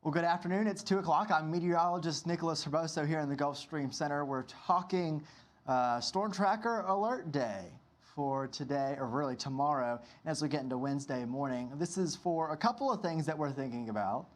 Well, good afternoon. It's 2 o'clock. I'm meteorologist Nicholas Herboso here in the Gulfstream Center. We're talking STORMtracker Alert Day for today, or really tomorrow, as we get into Wednesday morning. This is for a couple of things that we're thinking about,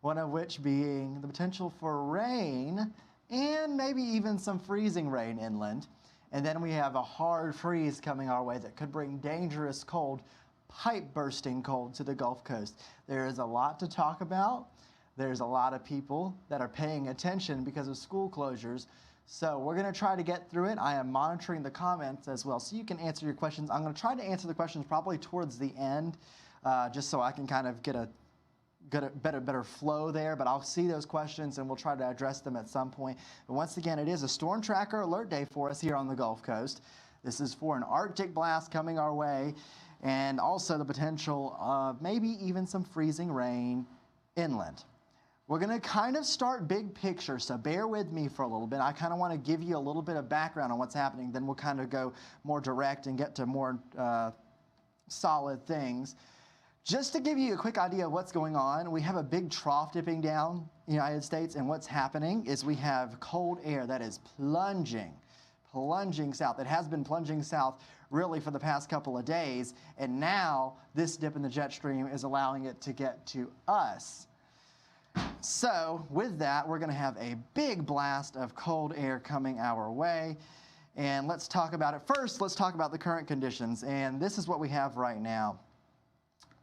one of which being the potential for rain and maybe even some freezing rain inland. And then we have a hard freeze coming our way that could bring dangerous cold, pipe-bursting cold to the Gulf Coast. There is a lot to talk about. There's a lot of people that are paying attention because of school closures. So we're going to try to get through it. I am monitoring the comments as well, so you can answer your questions. I'm going to try to answer the questions probably towards the end, just so I can kind of get a better flow there. But I'll see those questions and we'll try to address them at some point. But once again, it is a STORMtracker Alert Day for us here on the Gulf Coast. This is for an Arctic blast coming our way, and also the potential of maybe even some freezing rain inland. We're going to kind of start big picture, so bear with me for a little bit. I kind of want to give you a little bit of background on what's happening, then we'll kind of go more direct and get to more solid things. Just to give you a quick idea of what's going on, we have a big trough dipping down in the United States, and what's happening is we have cold air that is plunging south. It has been plunging south really for the past couple of days, and now this dip in the jet stream is allowing it to get to us. So with that, we're going to have a big blast of cold air coming our way. And let's talk about it. First, let's talk about the current conditions. And this is what we have right now.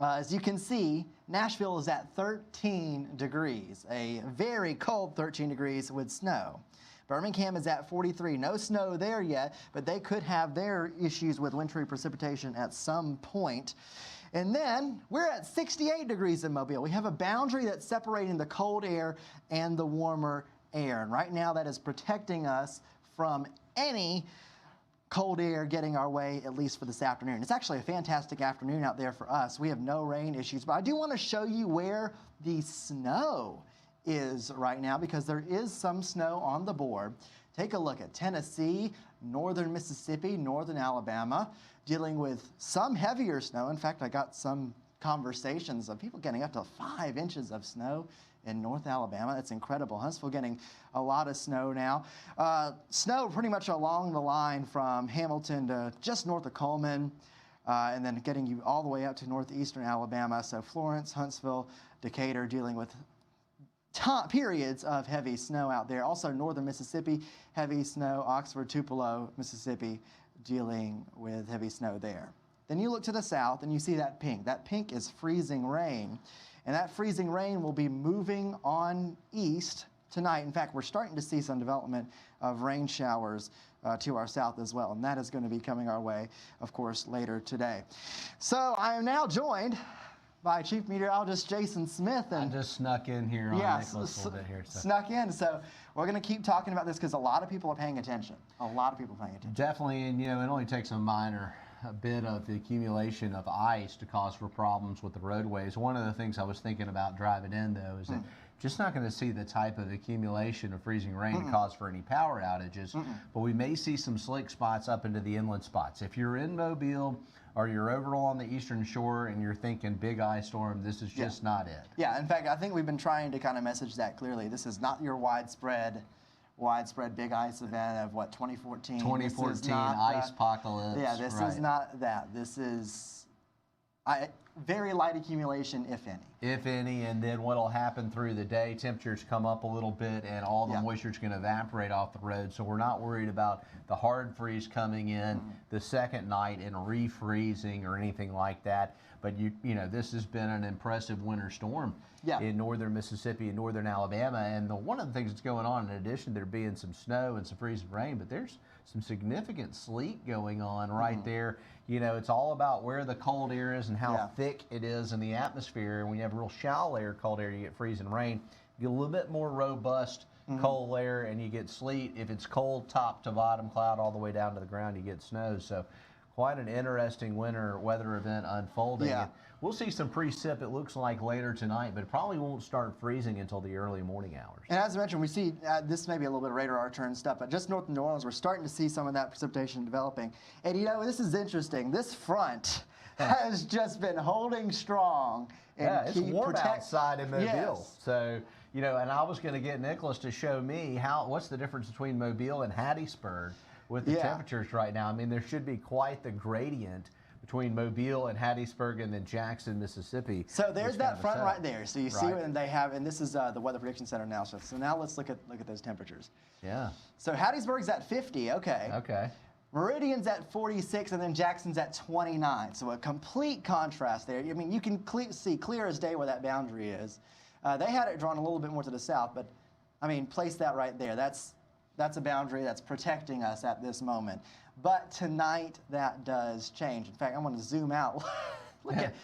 As you can see, Nashville is at 13 degrees, a very cold 13 degrees with snow. Birmingham is at 43. No snow there yet, but they could have their issues with wintry precipitation at some point. And then we're at 68 degrees in Mobile. We have a boundary that's separating the cold air and the warmer air. And right now that is protecting us from any cold air getting our way, at least for this afternoon. It's actually a fantastic afternoon out there for us. We have no rain issues, but I do want to show you where the snow is right now, because there is some snow on the board. Take a look at Tennessee, northern Mississippi, northern Alabama, dealing with some heavier snow. In fact, I got some conversations of people getting up to 5 inches of snow in North Alabama. That's incredible. Huntsville getting a lot of snow now. Snow pretty much along the line from Hamilton to just north of Coleman, and then getting you all the way up to northeastern Alabama. So Florence, Huntsville, Decatur dealing with periods of heavy snow out there. Also northern Mississippi, heavy snow. Oxford, Tupelo, Mississippi, dealing with heavy snow there. Then you look to the south and you see that pink. That pink is freezing rain. And that freezing rain will be moving on east tonight. In fact, we're starting to see some development of rain showers to our south as well. And that is going to be coming our way, of course, later today. So I am now joined by Chief Meteorologist Jason Smith. And I just snuck in here on Nicholas a little bit here. So. Snuck in. So we're going to keep talking about this because a lot of people are paying attention. A lot of people are paying attention. Definitely, and it only takes a bit of the accumulation of ice to cause for problems with the roadways. One of the things I was thinking about driving in, though, is that just not going to see the type of accumulation of freezing rain to cause for any power outages, but we may see some slick spots up into the inland spots. If you're in Mobile or you're over on the eastern shore and you're thinking big ice storm, this is just not it. Yeah, in fact, I think we've been trying to kind of message that clearly. This is not your widespread big ice event of what, 2014? 2014 ice apocalypse. Yeah, this is not that. This is very light accumulation, if any. If any, and then what'll happen through the day, temperatures come up a little bit and all the moisture is going to evaporate off the road. So we're not worried about the hard freeze coming in the second night and refreezing or anything like that. But this has been an impressive winter storm in northern Mississippi and northern Alabama. And one of the things that's going on, in addition to there being some snow and some freezing rain, but there's some significant sleet going on right there. It's all about where the cold air is and how thick it is in the atmosphere. And when you have real shallow air, cold air, you get freezing rain. You get a little bit more robust cold air and you get sleet. If it's cold top to bottom, cloud all the way down to the ground, you get snow. So quite an interesting winter weather event unfolding. Yeah. We'll see some precip, it looks like, later tonight, but it probably won't start freezing until the early morning hours. And as I mentioned, we see, this may be a little bit of radar turn stuff, but just north of New Orleans, we're starting to see some of that precipitation developing. And this is interesting. This front has just been holding strong. And yeah, it's warm outside in Mobile. Yes. So, you know, and I was going to get Nicholas to show me what's the difference between Mobile and Hattiesburg with the temperatures right now. I mean, there should be quite the gradient between Mobile and Hattiesburg and then Jackson, Mississippi. So there's that front right there. So you see what they have, and this is the Weather Prediction Center now. So now let's look at those temperatures. Yeah. So Hattiesburg's at 50. Okay. Okay. Meridian's at 46, and then Jackson's at 29. So a complete contrast there. I mean, you can see clear as day where that boundary is. They had it drawn a little bit more to the south, but I mean, place that right there. That's a boundary that's protecting us at this moment. But tonight, that does change. In fact, I'm going to zoom out.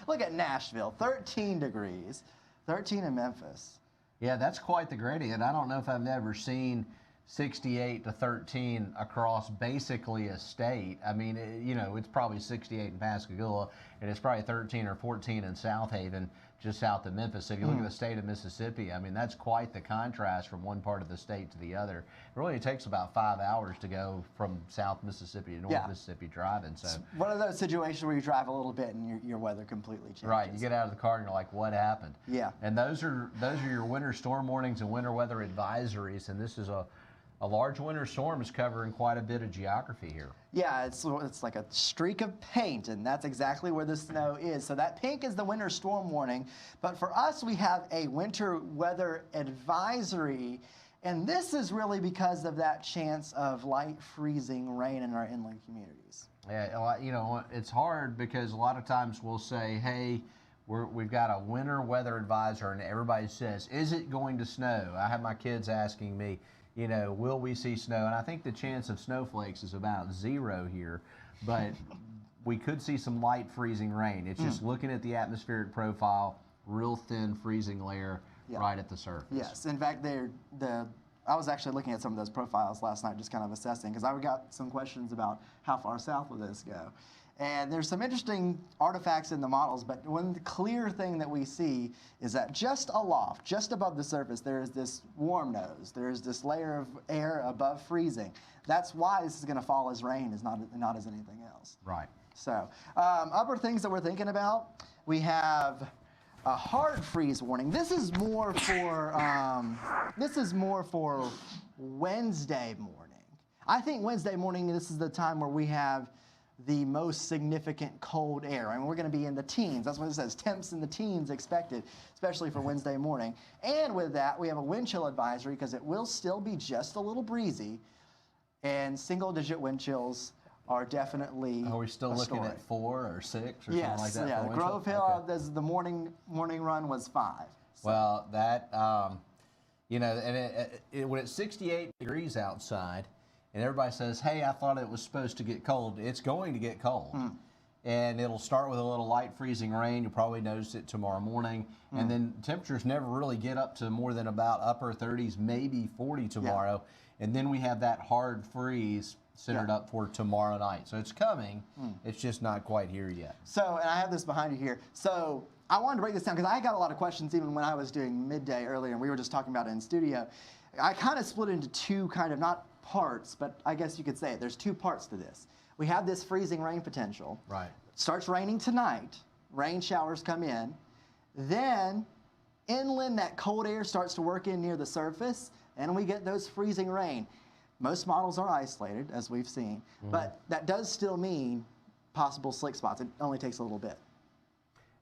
look at Nashville, 13 degrees, 13 in Memphis. Yeah, that's quite the gradient. I don't know if I've ever seen 68 to 13 across basically a state. I mean, you know, it's probably 68 in Pascagoula, and it's probably 13 or 14 in South Haven, just south of Memphis. So if you look at the state of Mississippi, I mean, that's quite the contrast from one part of the state to the other. It really takes about 5 hours to go from South Mississippi to North Mississippi driving. So it's one of those situations where you drive a little bit and your weather completely changes. Right, you get out of the car and you're like, what happened? Yeah. And those are your winter storm warnings and winter weather advisories, and this is a large winter storm is covering quite a bit of geography here. Yeah, it's like a streak of paint, and that's exactly where the snow is. So that pink is the winter storm warning, but for us, we have a winter weather advisory, and this is really because of that chance of light freezing rain in our inland communities. Yeah, you know, it's hard because a lot of times we'll say, hey, we've got a winter weather advisor, and everybody says, is it going to snow? I have my kids asking me, you know, will we see snow? And I think the chance of snowflakes is about 0 here, but we could see some light freezing rain. It's just looking at the atmospheric profile, real thin freezing layer right at the surface. Yes, in fact, I was actually looking at some of those profiles last night, just kind of assessing, because I got some questions about how far south will this go. And there's some interesting artifacts in the models, but one clear thing that we see is that just aloft, just above the surface, there is this warm nose. There is this layer of air above freezing. That's why this is going to fall as rain, not as anything else. Right. So, other things that we're thinking about, we have a hard freeze warning. This is more for Wednesday morning. I think Wednesday morning, this is the time where we have the most significant cold air. I mean, we're going to be in the teens. That's what it says, temps in the teens expected, especially for Wednesday morning. And with that, we have a wind chill advisory because it will still be just a little breezy, and single-digit wind chills are definitely Are we still looking at 4 or 6 or something like that? Yes, Grove Hill, the morning run was 5. So. Well, that, you know, and when it's 68 degrees outside, and everybody says, hey, I thought it was supposed to get cold. It's going to get cold. And it'll start with a little light freezing rain. You'll probably notice it tomorrow morning. And then temperatures never really get up to more than about upper 30s, maybe 40 tomorrow. And then we have that hard freeze centered up for tomorrow night. So it's coming. It's just not quite here yet. So, and I have this behind you here. So I wanted to break this down because I got a lot of questions even when I was doing midday earlier, and we were just talking about it in studio. I kind of split it into two kind of, not parts, but I guess you could say it. There's 2 parts to this. We have this freezing rain potential. Right. Starts raining tonight. Rain showers come in. Then inland, that cold air starts to work in near the surface, and we get those freezing rain. Most models are isolated, as we've seen, but that does still mean possible slick spots. It only takes a little bit.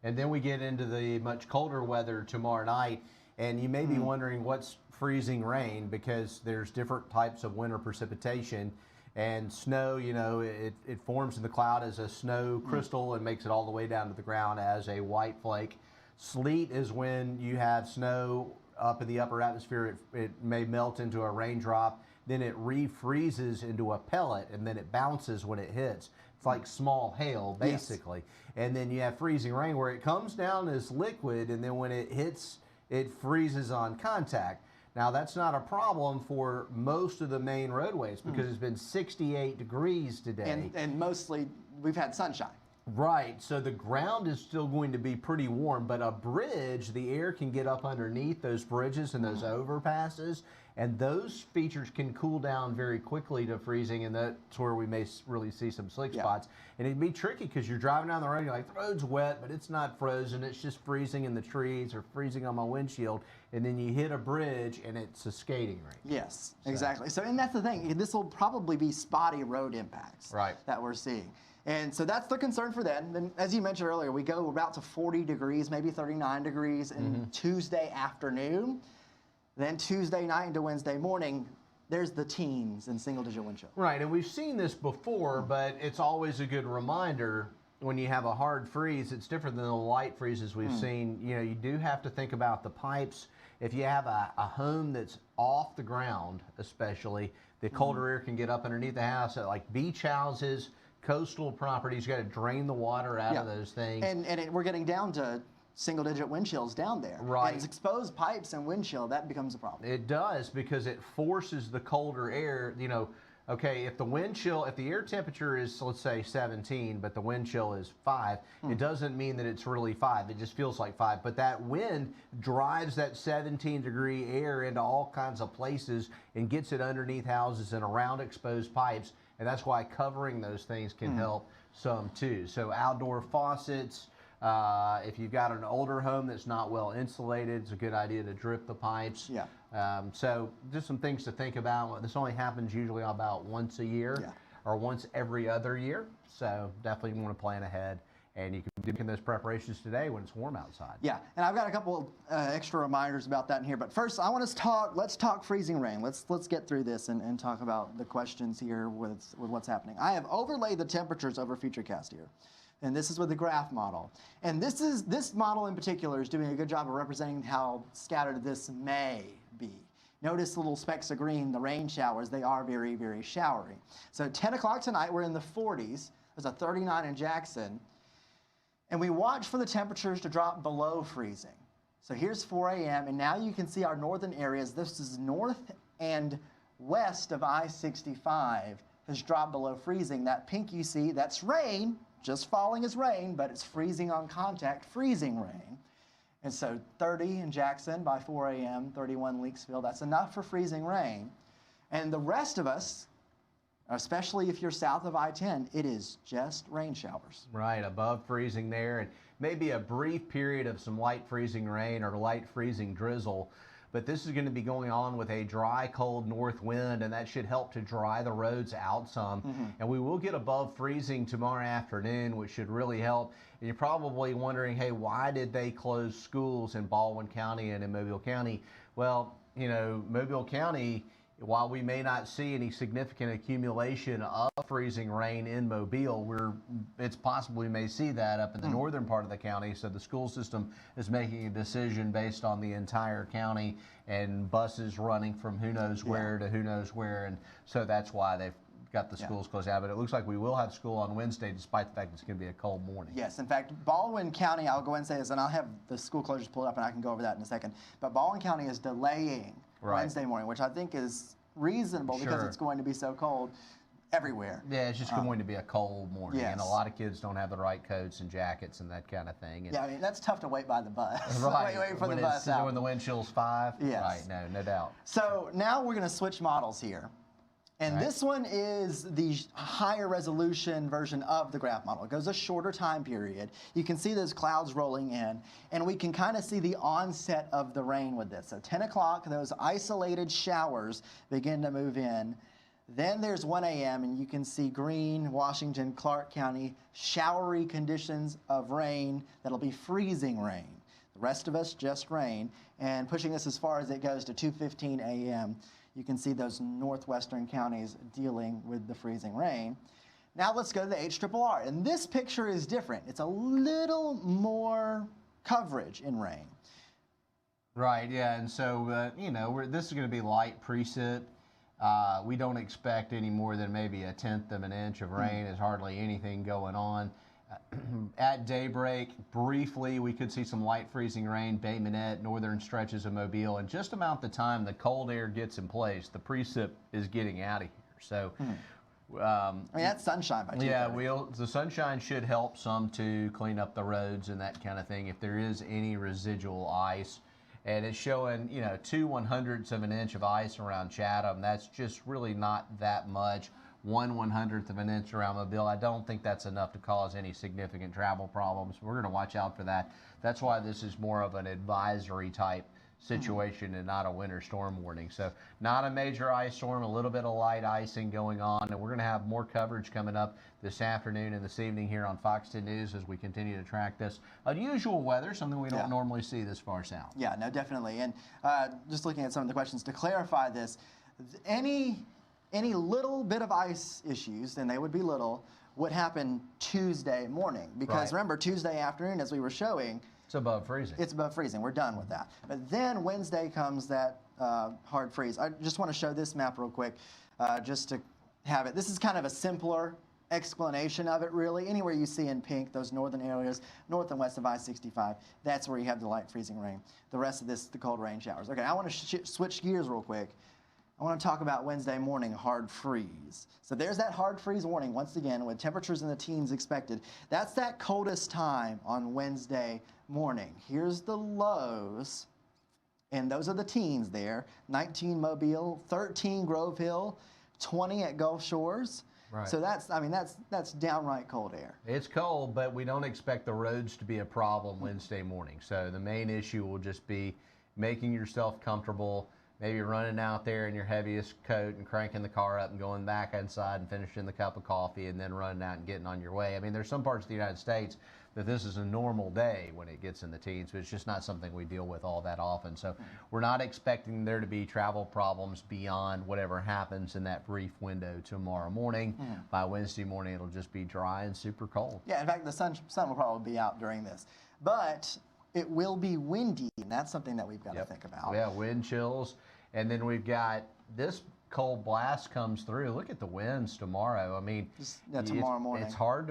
And then we get into the much colder weather tomorrow night, and you may be wondering what's freezing rain, because there's different types of winter precipitation, and snow, you know, it forms in the cloud as a snow crystal and makes it all the way down to the ground as a white flake. Sleet is when you have snow up in the upper atmosphere. It may melt into a raindrop, then it refreezes into a pellet, and then it bounces when it hits. It's like small hail, basically. Yes. And then you have freezing rain where it comes down as liquid, and then when it hits, it freezes on contact. Now, that's not a problem for most of the main roadways because it's been 68 degrees today. And mostly, we've had sunshine. Right, so the ground is still going to be pretty warm, but a bridge, the air can get up underneath those bridges and those overpasses, and those features can cool down very quickly to freezing, and that's where we may really see some slick spots. And it'd be tricky because you're driving down the road, you're like, the road's wet, but it's not frozen, it's just freezing in the trees or freezing on my windshield, and then you hit a bridge and it's a skating rink. Yes, exactly. So, and that's the thing, this will probably be spotty road impacts that we're seeing. And so that's the concern for them. And as you mentioned earlier, we go about to 40 degrees, maybe 39 degrees in Tuesday afternoon. Then Tuesday night into Wednesday morning, there's the teens and single-digit wind chill. Right, and we've seen this before, but it's always a good reminder when you have a hard freeze, it's different than the light freezes we've seen. You know, you do have to think about the pipes. If you have a home that's off the ground, especially, the colder air can get up underneath the house, like beach houses, coastal properties, you got to drain the water out of those things. And we're getting down to single-digit wind chills down there. Right. And it's exposed pipes and wind chill, that becomes a problem. It does, because it forces the colder air, you know, okay, if the wind chill, if the air temperature is, let's say, 17, but the wind chill is 5, it doesn't mean that it's really 5. It just feels like 5. But that wind drives that 17-degree air into all kinds of places and gets it underneath houses and around exposed pipes. And that's why covering those things can help some too. So outdoor faucets, if you've got an older home that's not well insulated, it's a good idea to drip the pipes. So just some things to think about. This only happens usually about once a year or once every other year. So definitely want to plan ahead. And you can do those preparations today when it's warm outside. Yeah, and I've got a couple extra reminders about that in here. But first, I want to let's talk freezing rain. Let's get through this and talk about the questions here with what's happening. I have overlaid the temperatures over Futurecast here. And this is with the graph model. And this model in particular is doing a good job of representing how scattered this may be. Notice the little specks of green, the rain showers, they are very, very showery. So 10 o'clock tonight, we're in the 40s. There's a 39 in Jackson. And we watch for the temperatures to drop below freezing. So here's 4 a.m. and now you can see our northern areas. This is north and west of I-65 has dropped below freezing. That pink you see, that's rain, just falling as rain, but it's freezing on contact, freezing rain. And so 30 in Jackson by 4 a.m., 31 Leakesville, that's enough for freezing rain. And the rest of us, especially if you're south of I-10, it is just rain showers. Right, above freezing there, and maybe a brief period of some light freezing rain or light freezing drizzle. But this is going to be going on with a dry, cold north wind, and that should help to dry the roads out some. And we will get above freezing tomorrow afternoon, which should really help. And you're probably wondering, hey, why did they close schools in Baldwin County and in Mobile County? Well, you know, Mobile County, while we may not see any significant accumulation of freezing rain in Mobile, it's possible we may see that up in the northern part of the county. So the school system is making a decision based on the entire county and buses running from who knows where to who knows where. And so that's why they've got the schools closed out. But it looks like we will have school on Wednesday, despite the fact it's going to be a cold morning. Yes, in fact, Baldwin County, I'll go ahead and say this, and I'll have the school closures pulled up, and I can go over that in a second. But Baldwin County is delaying Wednesday morning, which I think is reasonable because it's going to be so cold everywhere. Yeah, it's just going to be a cold morning, and a lot of kids don't have the right coats and jackets and that kind of thing. And yeah, I mean, that's tough to wait by the bus. Right, wait for the bus out. When the wind chill's 5. Yes. Right, no doubt. So now we're going to switch models here. And this one is the higher resolution version of the graph model. It goes a shorter time period. You can see those clouds rolling in, and we can kind of see the onset of the rain with this. So 10 o'clock, those isolated showers begin to move in. Then there's 1 a.m., and you can see Greene, Washington, Clarke County, showery conditions of rain that'll be freezing rain. The rest of us, just rain. And pushing us as far as it goes to 2:15 a.m., you can see those northwestern counties dealing with the freezing rain. Now let's go to the HRRR. And this picture is different. It's a little more coverage in rain. Right, yeah, and so, you know, this is going to be light precip. We don't expect any more than maybe 1/10 of an inch of rain. There's hardly anything going on. At daybreak, briefly, we could see some light freezing rain, Bay Minette, northern stretches of Mobile, and just about the time the cold air gets in place, the precip is getting out of here. So I mean, that's sunshine by 2:30. Yeah, the sunshine should help some to clean up the roads and that kind of thing if there is any residual ice. And it's showing, 2/100ths of an inch of ice around Chatham. That's just really not that much. 1/100th of an inch around Mobile. I don't think that's enough to cause any significant travel problems. We're going to watch out for that. That's why this is more of an advisory type situation and not a winter storm warning. So not a major ice storm, a little bit of light icing going on, and we're going to have more coverage coming up this afternoon and this evening here on Fox 10 News as we continue to track this unusual weather, something we don't normally see this far south. Yeah, no, definitely. And just looking at some of the questions to clarify this, any little bit of ice issues, and they would be little, would happen Tuesday morning. Because remember, Tuesday afternoon, as we were showing, it's above freezing. It's above freezing. We're done with that. But then Wednesday comes that hard freeze. I just want to show this map real quick just to have it. This is kind of a simpler explanation of it, really. Anywhere you see in pink, those northern areas, north and west of I-65, that's where you have the light freezing rain. The rest of this, the cold rain showers. Okay, I want to switch gears real quick. I want to talk about Wednesday morning hard freeze. So there's that hard freeze warning once again with temperatures in the teens expected. That's that coldest time on Wednesday morning. Here's the lows, and those are the teens there. 19 Mobile, 13 Grove Hill, 20 at Gulf Shores. Right. So that's downright cold air. It's cold, but we don't expect the roads to be a problem Wednesday morning. So the main issue will just be making yourself comfortable, maybe running out there in your heaviest coat and cranking the car up and going back inside and finishing the cup of coffee and then running out and getting on your way. I mean, there's some parts of the United States that this is a normal day when it gets in the teens, but it's just not something we deal with all that often. So we're not expecting there to be travel problems beyond whatever happens in that brief window tomorrow morning. By Wednesday morning, it'll just be dry and super cold. Yeah, in fact, the sun will probably be out during this. But it will be windy, and that's something that we've got to think about. Yeah, wind chills. And then we've got this cold blast comes through. Look at the winds tomorrow. I mean, tomorrow morning. It's hard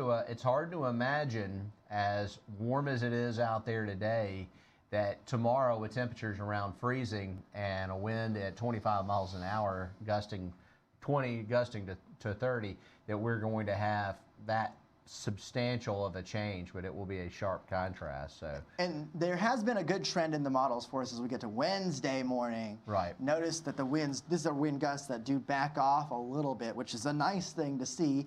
to imagine, as warm as it is out there today, that tomorrow with temperatures around freezing and a wind at 25 miles an hour, gusting to 30, that we're going to have that substantial of a change, but it will be a sharp contrast. So, and there has been a good trend in the models for us as we get to Wednesday morning. Right. Notice that the winds, these are wind gusts that do back off a little bit, which is a nice thing to see.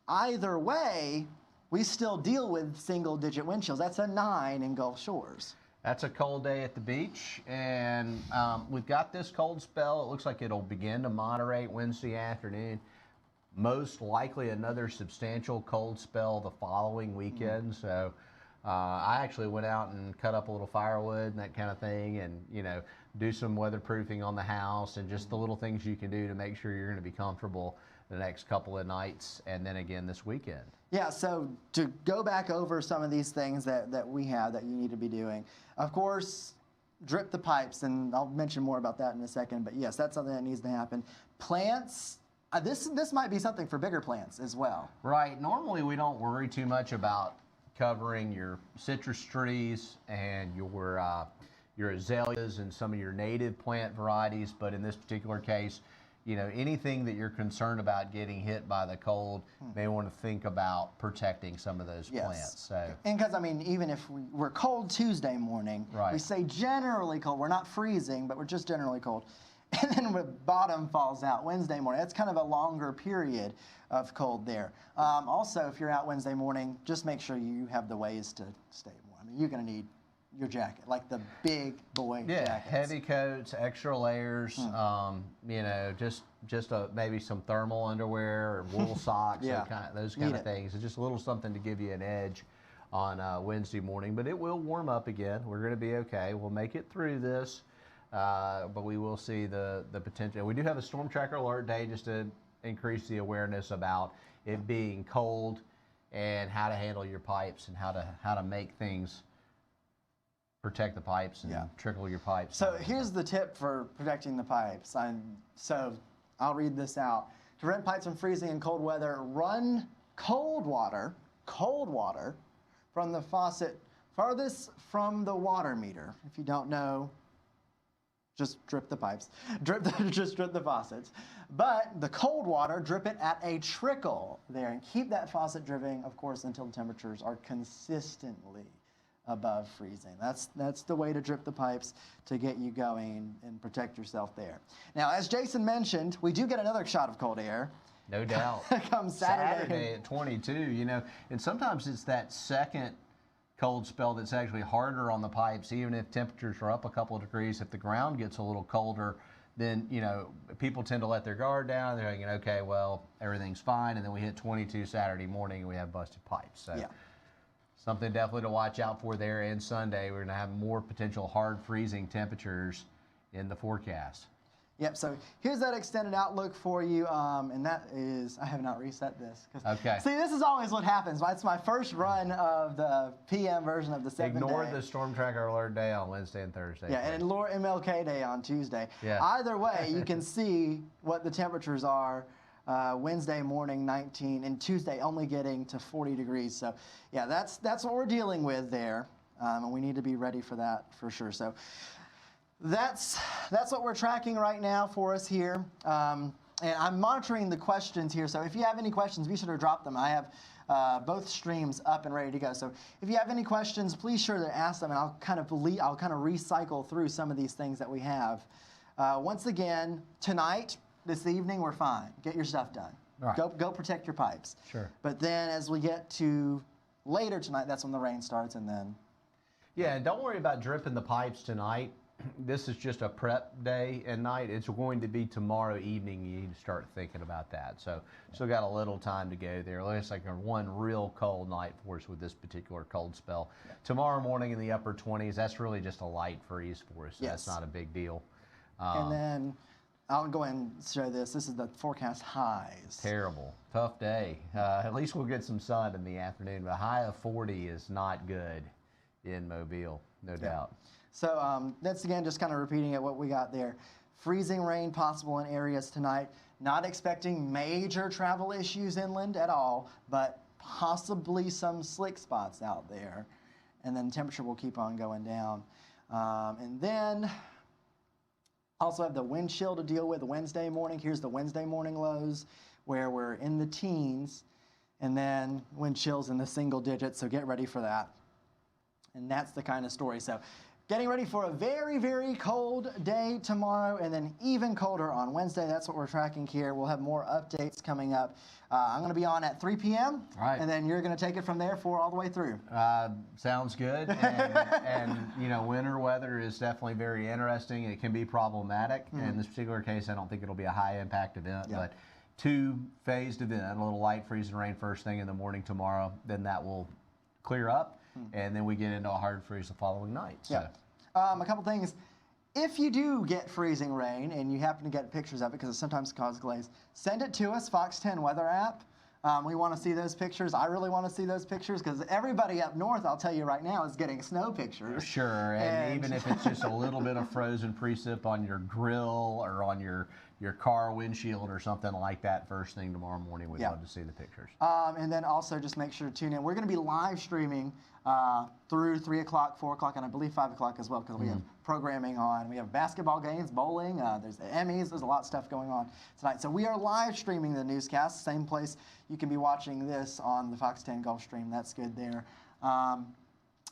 Either way, we still deal with single-digit wind chills. That's a 9 in Gulf Shores. That's a cold day at the beach, and we've got this cold spell. It looks like it'll begin to moderate Wednesday afternoon. Most likely another substantial cold spell the following weekend. So I actually went out and cut up a little firewood and that kind of thing, and do some weatherproofing on the house and just the little things you can do to make sure you're going to be comfortable the next couple of nights and then again this weekend. Yeah, so to go back over some of these things that we have that you need to be doing, of course, drip the pipes, and I'll mention more about that in a second, but yes, that's something that needs to happen. Plants, this might be something for bigger plants as well. Right. Normally we don't worry too much about covering your citrus trees and your azaleas and some of your native plant varieties, but in this particular case, anything that you're concerned about getting hit by the cold, may want to think about protecting some of those plants. So, and because, I mean, even if we're cold Tuesday morning, we say generally cold. We're not freezing, but we're just generally cold. And then the bottom falls out Wednesday morning. That's kind of a longer period of cold there. Also, if you're out Wednesday morning, just make sure you have the ways to stay warm. I mean, you're going to need your jacket, like the big boy jackets. Heavy coats, extra layers, just maybe some thermal underwear or wool socks, those kind of things. It's just a little something to give you an edge on Wednesday morning. But it will warm up again. We're going to be okay. We'll make it through this. But we will see the potential. We do have a STORMtracker Alert day just to increase the awareness about it being cold and how to handle your pipes and how to make things, protect the pipes and trickle your pipes. So here's the tip for protecting the pipes. So I'll read this out. To prevent pipes from freezing in cold weather, run cold water from the faucet farthest from the water meter. If you don't know just drip the pipes, just drip the faucets. But the cold water, drip it at a trickle there and keep that faucet dripping, of course, until the temperatures are consistently above freezing. That's the way to drip the pipes to get you going and protect yourself there. Now, as Jason mentioned, we do get another shot of cold air. No doubt. Come Saturday at 22, you know, and sometimes it's that second cold spell that's actually harder on the pipes, even if temperatures are up a couple of degrees. If the ground gets a little colder, then, you know, people tend to let their guard down. They're thinking, okay, well, everything's fine. And then we hit 22 Saturday morning and we have busted pipes. So yeah. Something definitely to watch out for there. And Sunday, we're going to have more potential hard freezing temperatures in the forecast. Yep, so here's that extended outlook for you, and that is, I have not reset this. Okay. See, this is always what happens. It's my first run of the PM version of the 7-day. Ignore the STORMtracker Alert day on Wednesday and Thursday. Yeah, and ignore MLK Day on Tuesday. Yeah. Either way, you can see what the temperatures are. Wednesday morning 19, and Tuesday only getting to 40 degrees. So, yeah, that's what we're dealing with there, and we need to be ready for that for sure. So. That's what we're tracking right now for us here. And I'm monitoring the questions here. So if you have any questions, be sure to drop them. I have both streams up and ready to go. So if you have any questions, please sure to ask them, and I'll kind of recycle through some of these things that we have. Once again, tonight, this evening, we're fine. Get your stuff done. Right. Go protect your pipes. Sure. But then as we get to later tonight, that's when the rain starts, and then. Yeah, and don't worry about dripping the pipes tonight. This is just a prep day and night. It's going to be tomorrow evening. You need to start thinking about that. So still got a little time to go there. Looks like one real cold night for us with this particular cold spell. Tomorrow morning in the upper 20s, that's really just a light freeze for us. So yes. That's not a big deal. And then I'll go ahead and show this. This is the forecast highs. Terrible. Tough day. At least we'll get some sun in the afternoon. But a high of 40 is not good in Mobile, no doubt. So that's, again, just kind of repeating it, what we got there. Freezing rain possible in areas tonight. Not expecting major travel issues inland at all, but possibly some slick spots out there. And then temperature will keep on going down. And then also have the wind chill to deal with Wednesday morning. Here's the Wednesday morning lows where we're in the teens. And then wind chills in the single digits, so get ready for that. And that's the kind of story. So getting ready for a very, very cold day tomorrow, and then even colder on Wednesday. That's what we're tracking here. We'll have more updates coming up. I'm going to be on at 3 p.m., right. And then you're going to take it from there all the way through. Sounds good. And you know, winter weather is definitely very interesting. It can be problematic. In this particular case, I don't think it'll be a high-impact event, but two-phased event, a little light freeze and rain first thing in the morning tomorrow. Then that will clear up. And then we get into a hard freeze the following night. So. Yeah. A couple things. If you do get freezing rain and you happen to get pictures of it, because it sometimes causes glaze, send it to us, Fox 10 Weather app. We want to see those pictures. I really want to see those pictures because everybody up north, I'll tell you right now, is getting snow pictures. Sure, and even if it's just a little bit of frozen precip on your grill or on your car windshield or something like that first thing tomorrow morning, we'd love to see the pictures. And then also just make sure to tune in. We're going to be live streaming through 3 o'clock, 4 o'clock, and I believe 5 o'clock as well because we have programming on. We have basketball games, bowling, there's the Emmys, there's a lot of stuff going on tonight. So we are live streaming the newscast, same place you can be watching this on the Fox 10 Gulf Stream. That's good there. But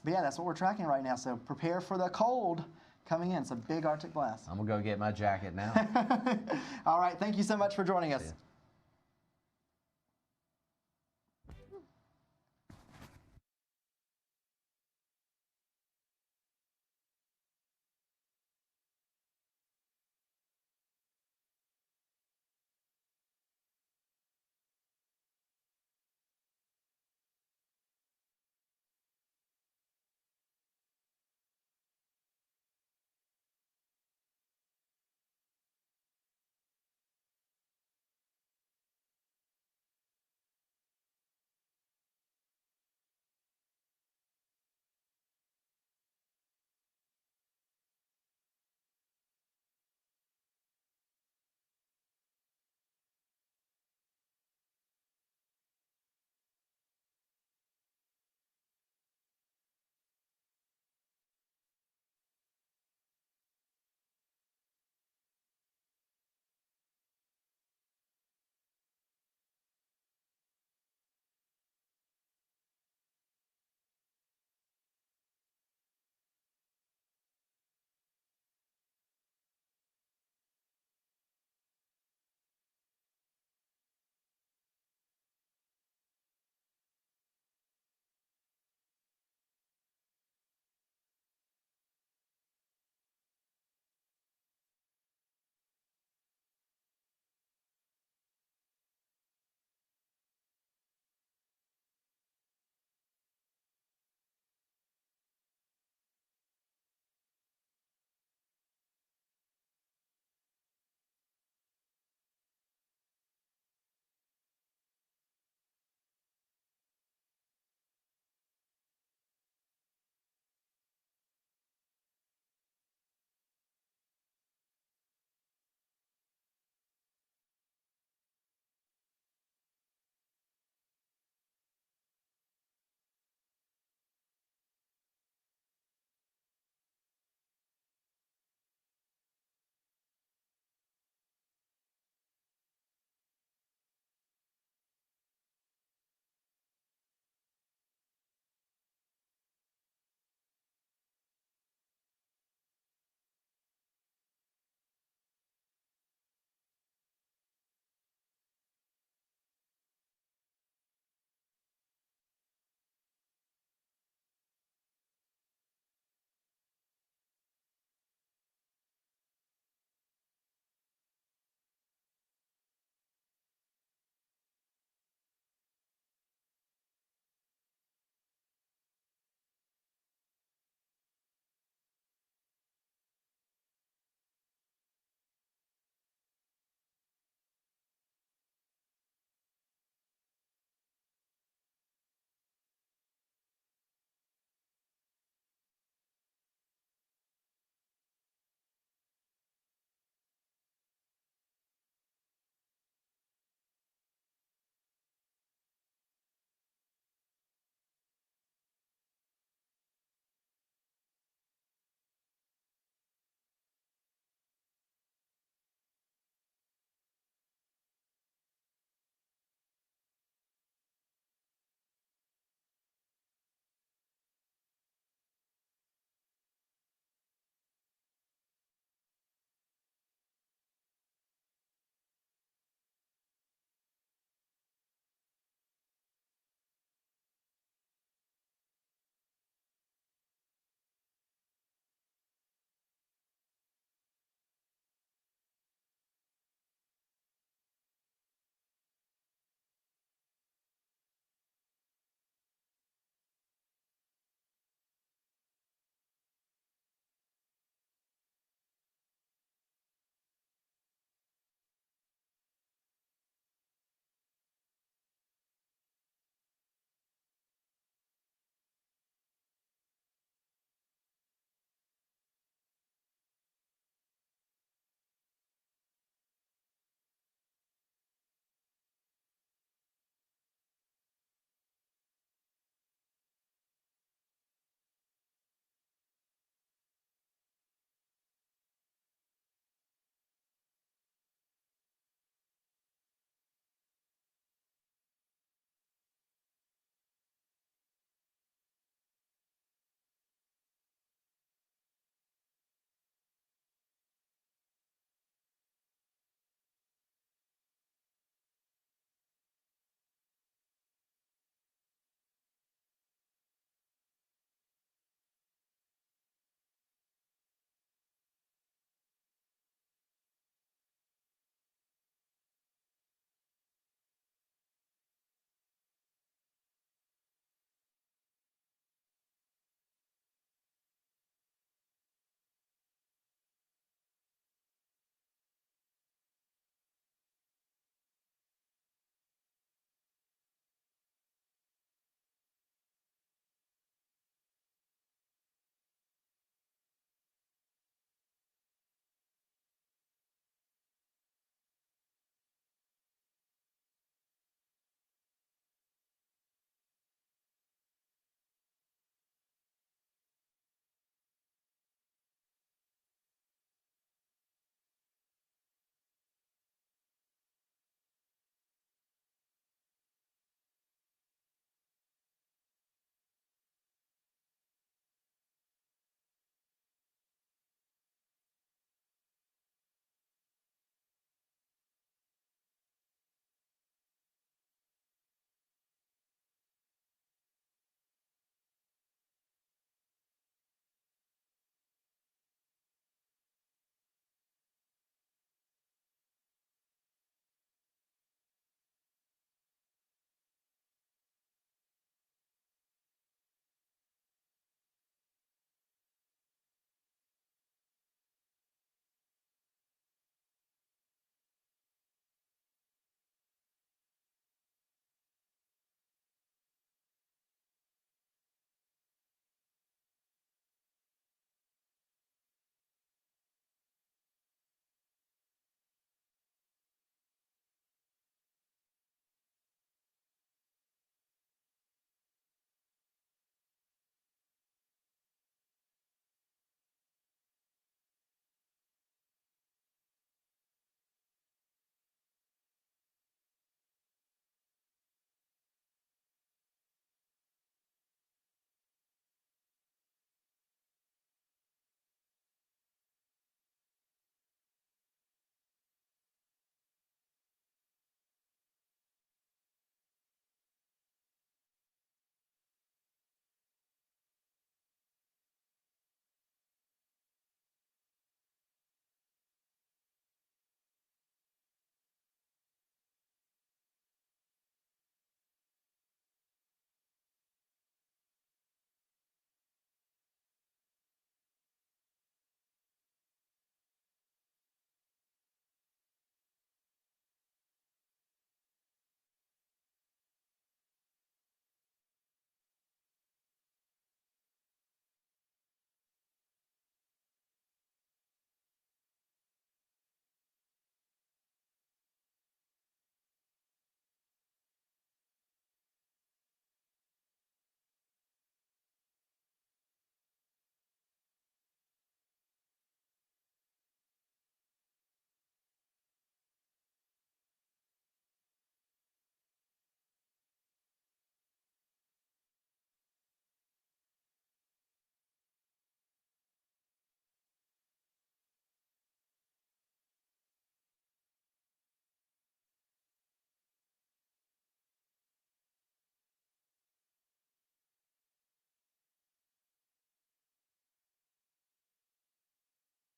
yeah, that's what we're tracking right now. So prepare for the cold coming in. It's a big Arctic blast. I'm going to go get my jacket now. All right. Thank you so much for joining us.